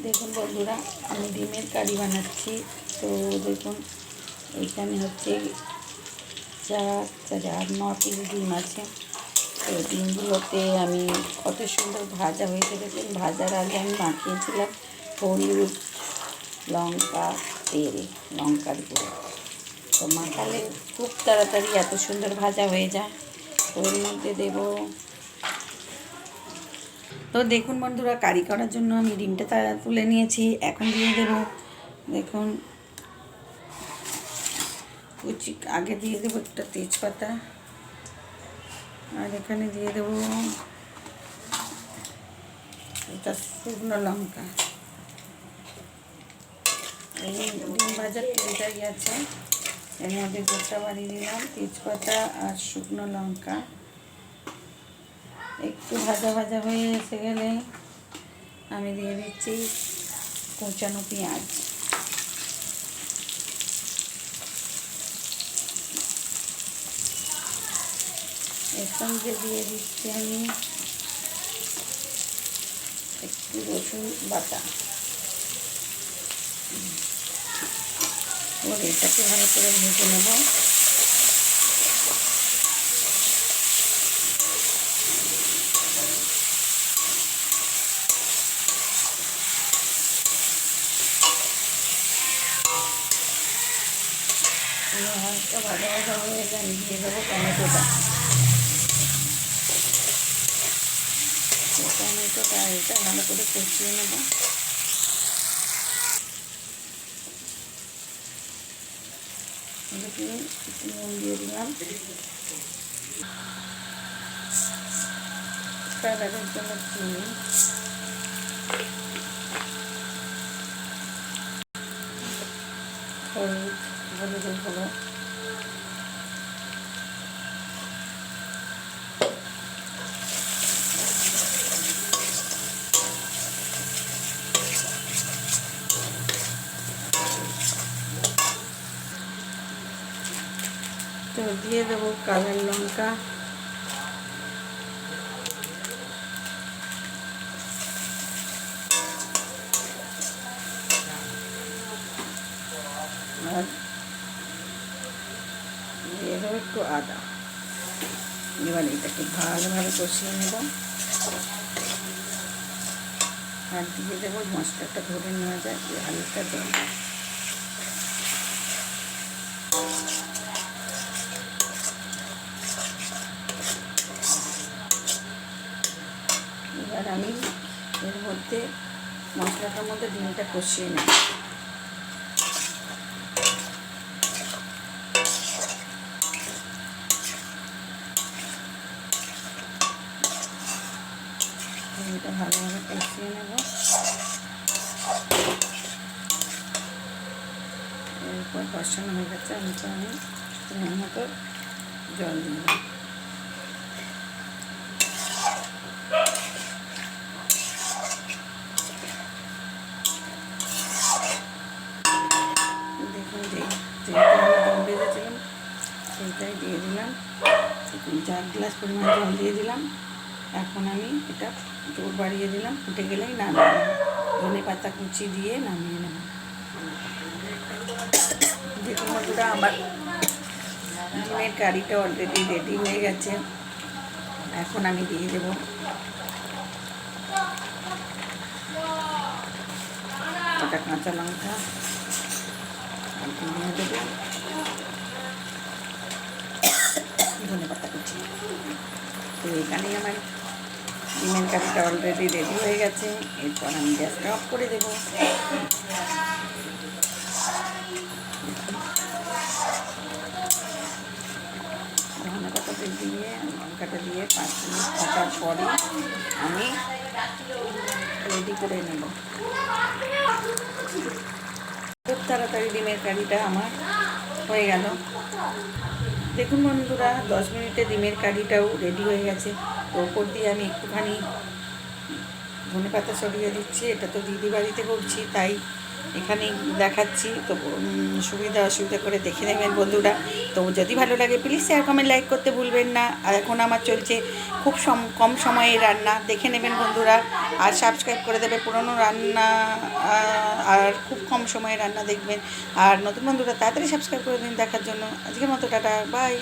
দেখুন বন্ধুরা, আমি ডিমের কারি বানাচ্ছি। তো দেখুন, এইখানে হচ্ছে 9 পিস ডিম আছে। তো ডিমগুলোতে আমি কত সুন্দর ভাজা হয়েছে দেখুন। ভাজার আগে আমি মাখিয়েছিলাম হলুদ, লঙ্কা, তেল, লঙ্কার গুঁড়ো। তো মাখালে খুব তাড়াতাড়ি এত সুন্দর ভাজা হয়ে যায়। তো এর মধ্যে দেব, তো দেখুন বন্ধুরা, কারি করার জন্য আমি ডিমটা তুলে নিয়েছি। এখন দিয়ে দেব, দেখুন কুচি, আগে দিয়ে দেবো একটা তেজপাতা, আর এখানে দিয়ে দেবো একটা শুকনো লঙ্কা। এই ডিম ভাজার তেলটাই আছে, এর মধ্যে গোটা বাড়ি দিলাম তেজপাতা আর শুকনো লঙ্কা। একটু ভাজা ভাজা হয়ে এসে গেলে আমি দিয়ে দিচ্ছি কুচানো পেঁয়াজ। এর সঙ্গে দিয়ে দিচ্ছি আমি একটু রসুন বাটা। এবার এটাকে ভালো করে ভেজে নেব। হালকা ভাজা ভাজা হয়ে গেলে আমি দিয়ে দেবো টমেটোটা। টমেটোটা এটা ভালো করে কষিয়ে নেব। একটু নুন দিয়ে দিলাম কালারের জন্য, চিনি, হলুদের গুঁড়ো, তো দিয়ে দেবো কালো লঙ্কা, আর দিয়ে দেবো একটু আদা। এবার এটাকে ভালোভাবে কষিয়ে নেব, আর দিয়ে দেবো মশলাটা ধরে নেওয়া যায় হালকা জল। এবার আমি এর মধ্যে মশলাটার মধ্যে ডিমটা কষিয়ে নেব। ডিমটা ভালোভাবে কষিয়ে নেব। এরপর কষানো হয়ে গেছে, আমি মতো জল দিলাম। দেখুন, যেহেতু আমি ডিম ভেজেছিলাম সেইটাই দিয়ে দিলাম। 4 গ্লাস পরিমাণ জল দিয়ে দিলাম। এখন আমি এটা জোর বাড়িয়ে দিলাম, ফুটে গেলেই নামিয়ে নেব। ধনেপাতা কুচি দিয়ে নামিয়ে নেব। দেখুন বন্ধুরা, আমার ডিমের কারিটা অলরেডি রেডি হয়ে গেছে। এখন আমি দিয়ে দেব একটা কাঁচা লঙ্কা, আর দিয়ে দেবো ধনেপাতা কুচি। তো এখানেই আমার ডিমের কারিটা অলরেডি রেডি হয়ে গেছে। এরপর আমি গ্যাসটা অফ করে দেবো। ধনেপাতাটা দিয়ে লঙ্কাটা দিয়ে 5 মিনিট থাকার পরে আমি রেডি করে নেব। খুব তাড়াতাড়ি ডিমের কারিটা আমার হয়ে গেল। দেখুন বন্ধুরা, 10 মিনিটে ডিমের কারিটাও রেডি হয়ে গেছে। তো ওপর দিয়ে আমি একটুখানি ধনেপাতা ছড়িয়ে দিচ্ছি। এটা তো দিদি বাড়িতে করছি, তাই এখানেই দেখাচ্ছি। তো সুবিধা অসুবিধা করে দেখে নেবেন বন্ধুরা। তো যদি ভালো লাগে প্লিজ শেয়ার কমেন্ট লাইক করতে ভুলবেন না। আর এখন আমার চলছে খুব কম সময়ে রান্না, দেখে নেবেন বন্ধুরা। আর সাবস্ক্রাইব করে দেবে পুরনো রান্না, আর খুব কম সময়ে রান্না দেখবেন। আর নতুন বন্ধুরা তাড়াতাড়ি সাবস্ক্রাইব করে দিন দেখার জন্য। আজকের মতো টাটা, বাই।